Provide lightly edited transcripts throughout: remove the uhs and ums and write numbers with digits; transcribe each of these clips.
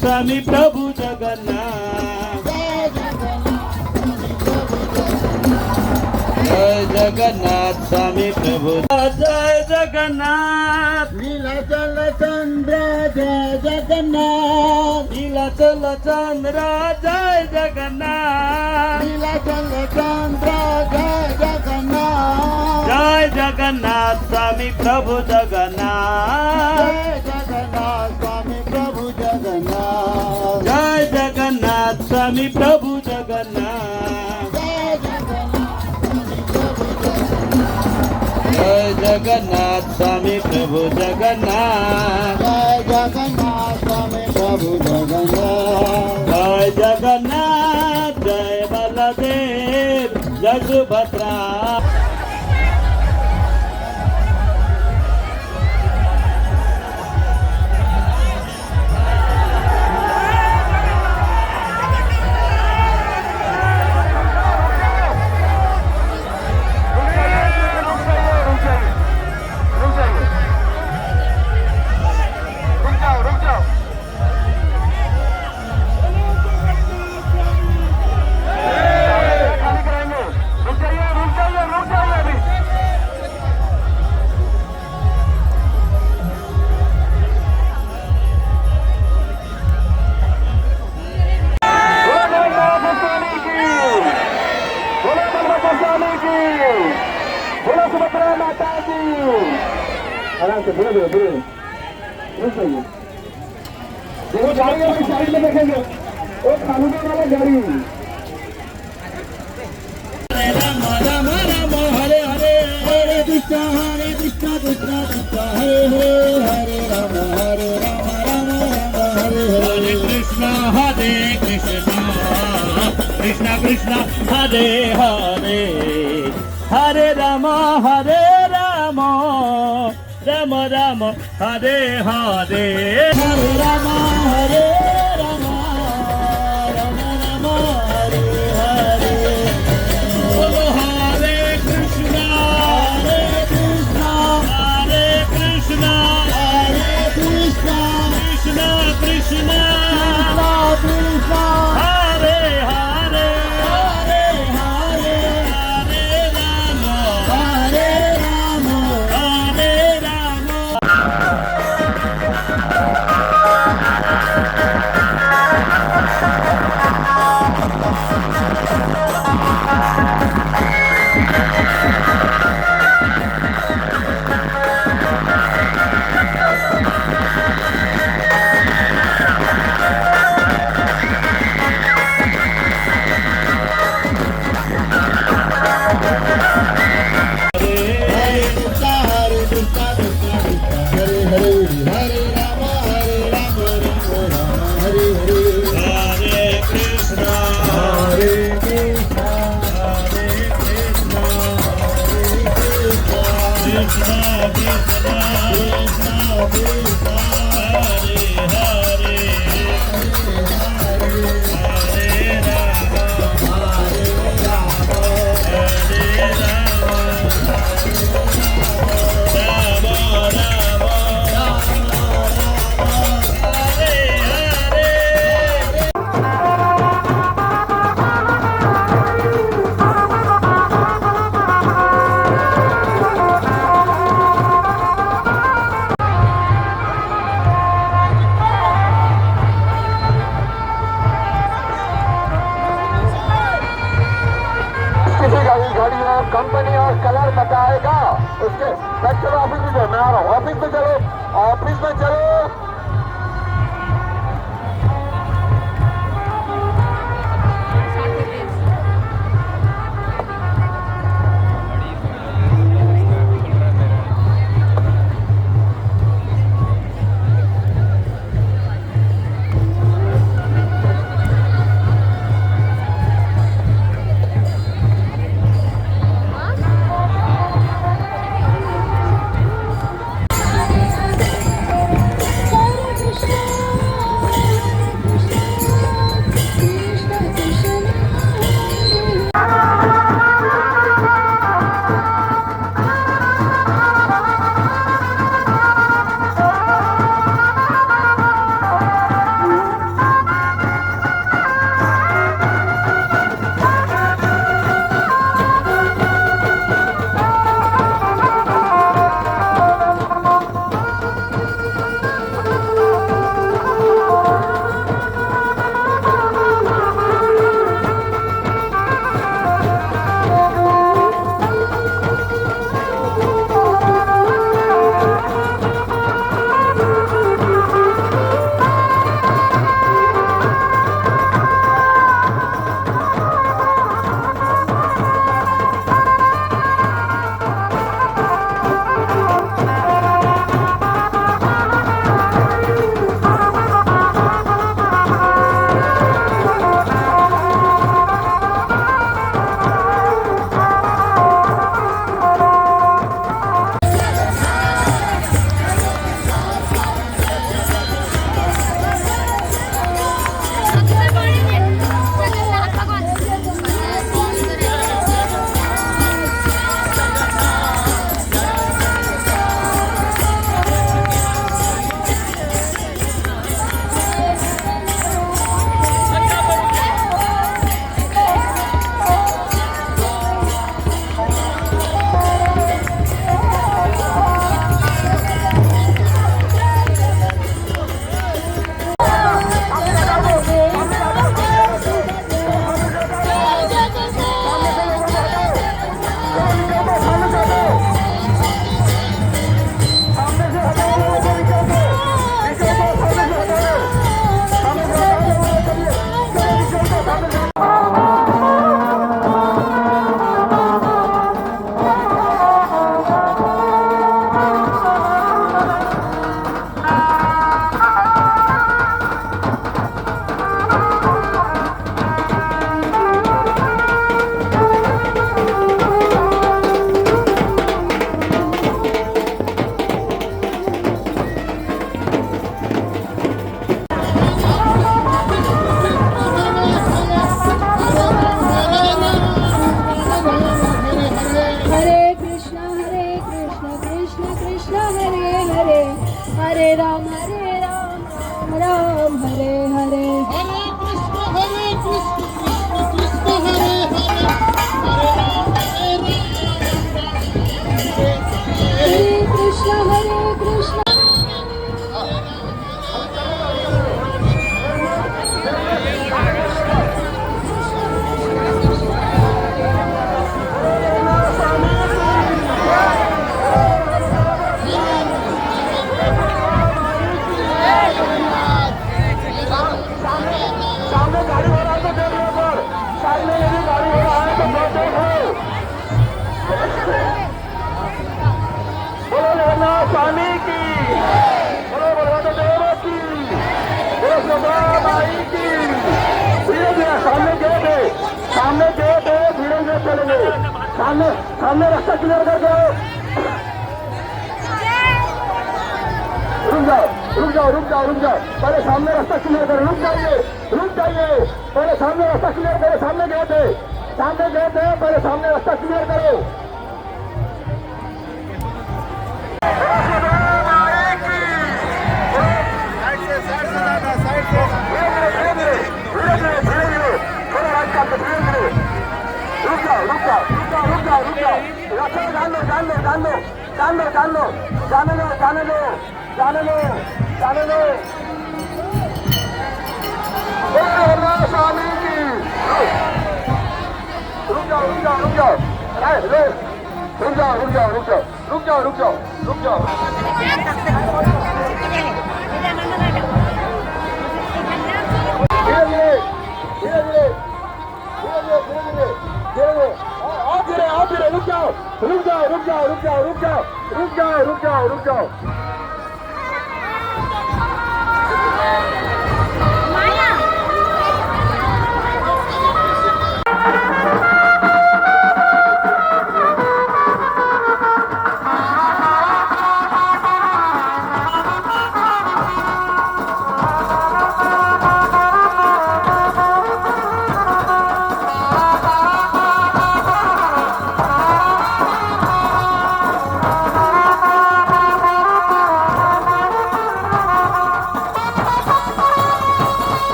स्वामी प्रभु जगन्नाथ, जय जगन्नाथ स्वामी प्रभु, जय जगन्नाथ नीलाचल चंद्र जय जगन्नाथ, नीलाचल चंद्र जय जगन्नाथ, नीलाचल चंद्र जय जगन्नाथ, जय जगन्नाथ स्वामी प्रभु जगन्नाथ, जय जगन्नाथ स्वामी प्रभु जगन्नाथ, जय जगन्नाथ स्वामी प्रभु जगन्नाथ, जय जगन्नाथ स्वामी प्रभु जय जगन्नाथ स्वामी प्रभु जगन्नाथ, जगन्नाथ, जय जगन्नाथ स्वामी प्रभु जगन्नाथ, जय जगन्नाथ, जय बलदेव, जय सुभद्रा। बोलो सुभद्रा माता की। आराम से बोलो बोलो बोलो। देखो गाड़ी अपनी साइड में देखेंगे, वो कानून वाला गाड़ी। राम राम राम हरे हरे, हरे कृष्णा कृष्णा कृष्णा हरे हरे, हरे राम राम राम हरे हरे कृष्णा कृष्णा कृष्णा हरे हरे, हरे राम राम राम राम हरे हरे, हरे राम राम राम हरे हरे। बोलो हरे कृष्णा कृष्णा हरे कृष्णा कृष्णा कृष्णा कृष्णा कृष्णा हरे हरे, हरे हरे, हरे राम हरे राम हरे राम। राम हरे हरे हरे कृष्ण कृष्ण कृष्ण हरे हरे हरे कृष्ण हरे कृष्ण सामने गाड़ी हो रहा है तो देख लो पर साइड में यदि गाड़ी हो रहा है तो बोलो जगन्नाथ स्वामी की, बोलो बलवंत देव की, बोलो सुभा माई की। धीरे धीरे सामने गेट है, सामने गेट है, धीरे धीरे चलेंगे। सामने सामने रास्ता क्लियर कर दो। रुक जाओ रुक जाओ रुक जाओ रुक जाओ, पहले सामने रास्ता क्लियर करो। रुक जाइए पहले सामने रास्ता क्लियर करो। सामने गेट है, पहले सामने रास्ता क्लियर करो। जाने दो स्वामी की। रुक जाओ रुक जाओ रुक जाओ रुक जाओ रुक जाओ रुक जाओ रुक जाओ रुक जाओ रुक जाओ। धीरे धीरे धीरे धीरे धीरे धीरे धीरे धीरे धीरे आप धीरे रुक जाओ रुक जाओ रुक जाओ रुक जाओ रुक जाओ रुक जाओ रुक जाओ रुक जाओ।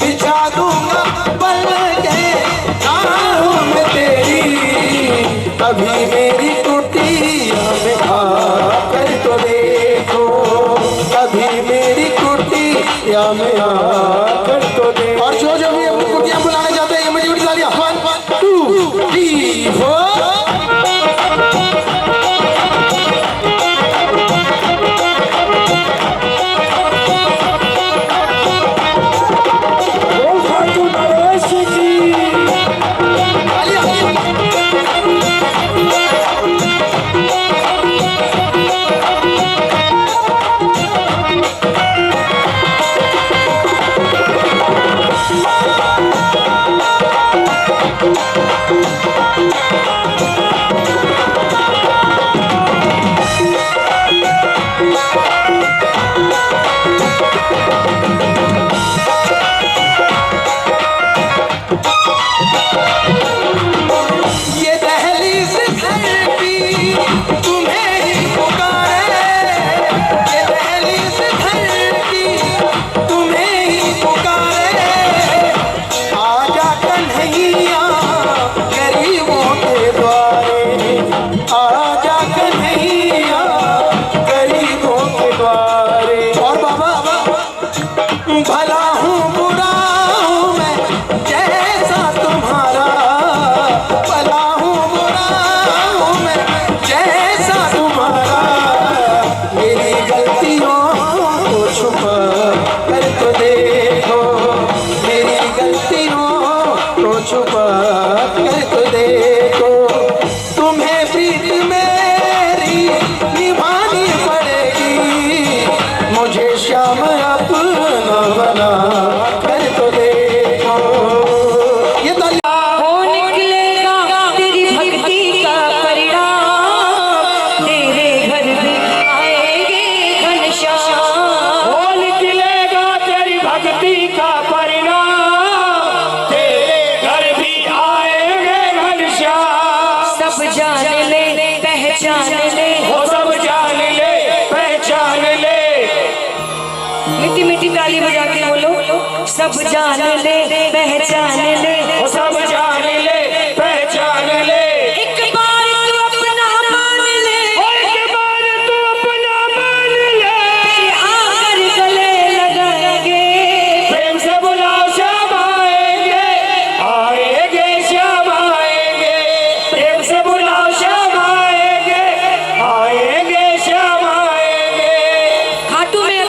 बिछा दूंगा पल के तो छुपा कर तो देखो, तुम्हें प्रीत मेरी निभानी पड़ेगी, मुझे श्याम अपना बना कर तो देखो। ये तालियां हो निकलेगा तेरी भक्ति का परिणाम, तेरे घर में आएंगे घनश्याम। हो निकलेगा तेरी भक्ति का परिणाम, तेरे घर भी आएंगे घनश्याम। सब जान ले पहचान ले, वो सब जान ले पहचान ले। मीठी मीठी ताली बजा के बोलो, सब जान ले पहचान ले, वो सब जान ले पहचान ले। एक बार तू अपना मान ले, एक बार तू अपना मान ले, आकर गले लगाएंगे, प्रेम से बुलाओ श्याम आएंगे, आएंगे श्याम आएंगे। प्रेम से बुलाओ श्याम आएंगे, आएंगे श्याम आएंगे। खाटू में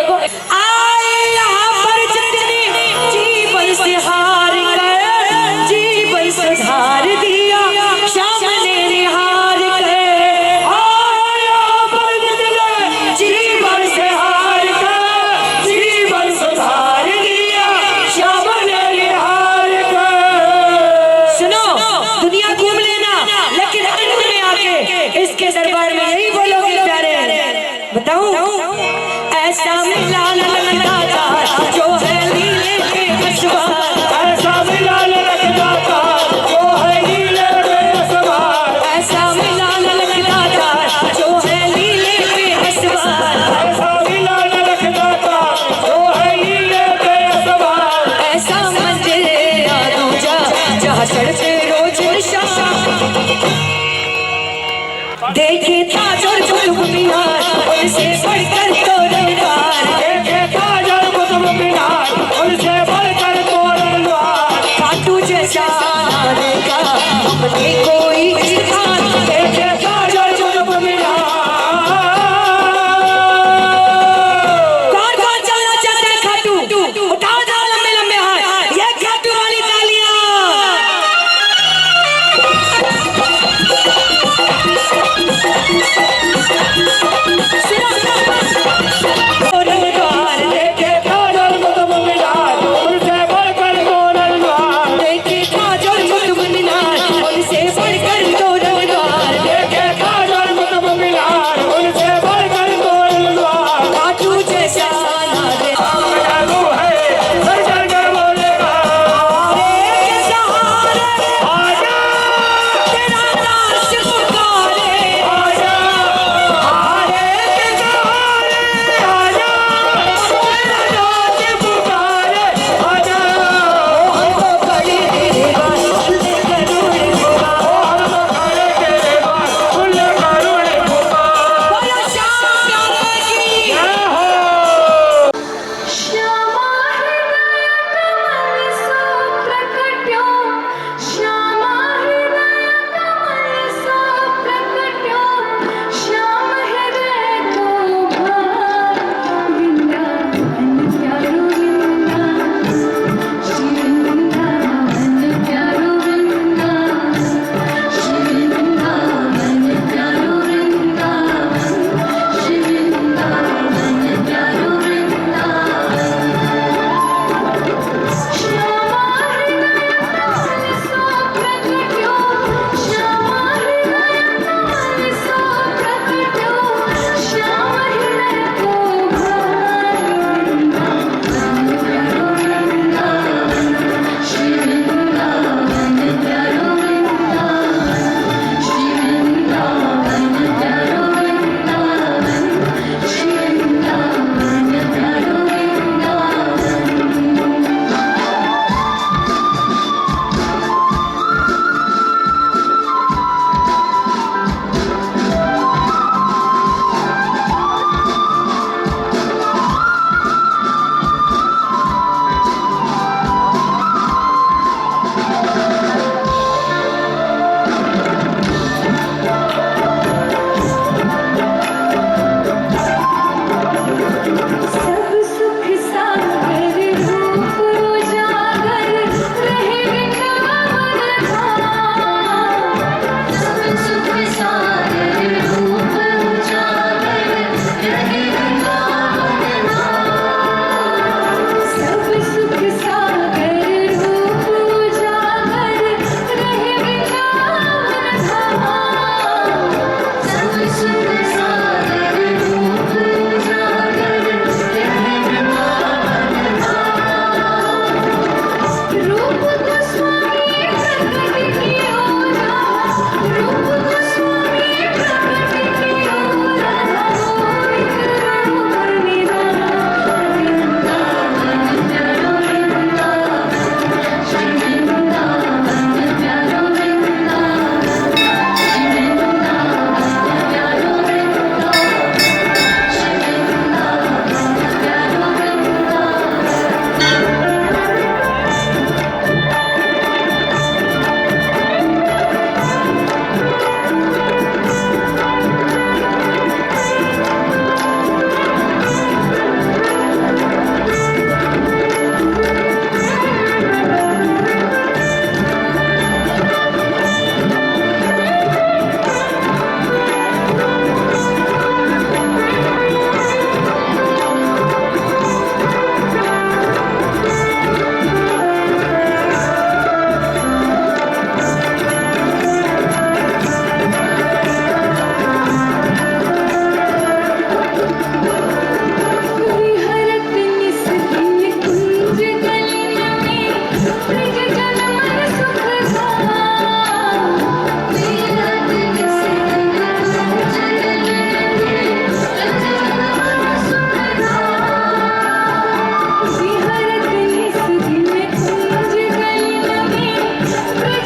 आए यहाँ पर जितने जीवन से हार कर, जीवन सुधार दिया श्याम ने निहार कर। आया पर जितने जीवन से हार कर, जीवन सुधार दिया श्याम ने निहार कर। सुनो, दुनिया घूम लेना, लेकिन अंत में आके इसके दरबार में यही बोलोगे प्यारे, बताऊं ऐसा मिला लगता था जो है नीले के मशवार, ऐसा मिला लगता था जो है नीले में सवार, ऐसा मिला लगता था जो है नीले के मशवार, ऐसा मिला लगता था जो है नीले में सवार। ऐसा मंदिर या दूजा जहाँ चढ़ते रोज निशान, देखे ताज और कुतुब मीनार उनसे बढ़कर तोरणद्वार, देखे ताज और कुतुब मीनार उनसे बढ़कर तोरणद्वार। खाटू जैसा ना देखा हमने कोई स्थान,